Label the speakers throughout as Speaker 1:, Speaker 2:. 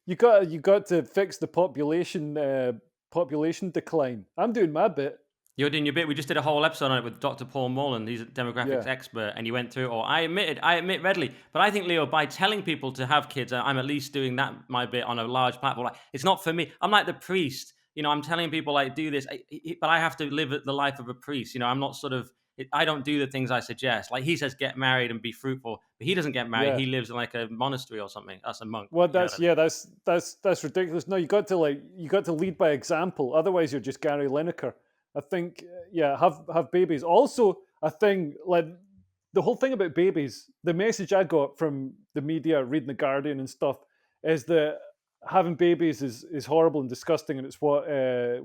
Speaker 1: you got to fix the population decline. I'm doing my bit.
Speaker 2: You're doing your bit. We just did a whole episode on it with Dr. Paul Mullen. He's a demographics
Speaker 1: Yeah,
Speaker 2: expert, and he went through it all. I admit readily. But I think, Leo, by telling people to have kids, I'm at least doing that my bit on a large platform. Like, it's not for me. I'm like the priest. I'm telling people like do this, but I have to live the life of a priest. I'm not sort of. I don't do the things I suggest. Like he says, get married and be fruitful, but he doesn't get married.
Speaker 1: yeah.
Speaker 2: He lives in like a monastery or something. That's a monk.
Speaker 1: Well,
Speaker 2: You know what
Speaker 1: that's
Speaker 2: I mean?
Speaker 1: yeah, that's ridiculous. No, you got to lead by example. Otherwise, you're just Gary Lineker. I think yeah, have babies. Also, a thing like the whole thing about babies. The message I got from the media, reading the Guardian and stuff, is that having babies is horrible and disgusting, and it's what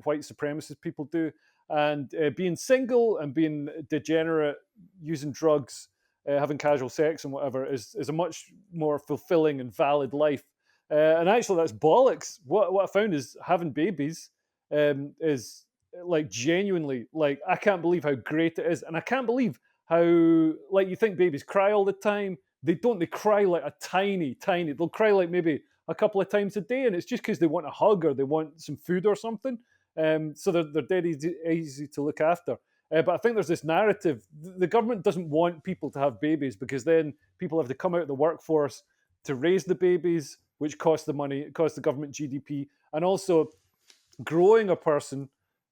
Speaker 1: white supremacist people do. And being single and being degenerate, using drugs, having casual sex and whatever is a much more fulfilling and valid life. And actually, that's bollocks. What I found is having babies is like genuinely like I can't believe how great it is, and I can't believe how like you think babies cry all the time. They don't. They cry like a tiny. They'll cry like maybe a couple of times a day, and it's just because they want a hug or they want some food or something. So they're dead easy to look after. But I think there's this narrative. The government doesn't want people to have babies because then people have to come out of the workforce to raise the babies, which costs the money, it costs the government GDP, and also growing a person,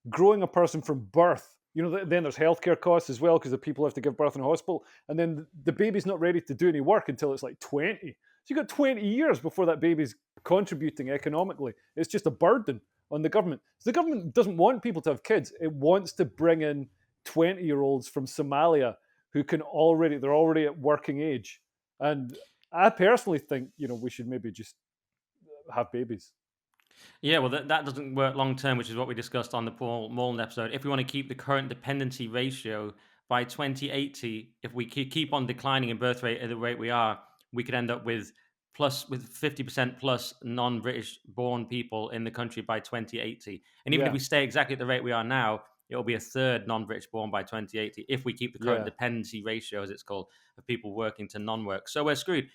Speaker 1: growing a person from birth. Then there's healthcare costs as well because the people have to give birth in a hospital, and then the baby's not ready to do any work until it's like 20. So you got 20 years before that baby's contributing economically. It's just a burden on the government. So the government doesn't want people to have kids. It wants to bring in 20-year-olds from Somalia who they're already at working age. And I personally think, we should maybe just have babies.
Speaker 2: Yeah, well, that doesn't work long term, which is what we discussed on the Paul Mullen episode. If we want to keep the current dependency ratio by 2080, if we keep on declining in birth rate at the rate we are, we could end up with 50% plus non-British born people in the country by 2080. And even if
Speaker 1: Yeah,
Speaker 2: we stay exactly at the rate we are now, it'll be a third non-British born by 2080 if we keep the current
Speaker 1: yeah.
Speaker 2: dependency ratio, as it's called, of people working to non-work. So we're screwed.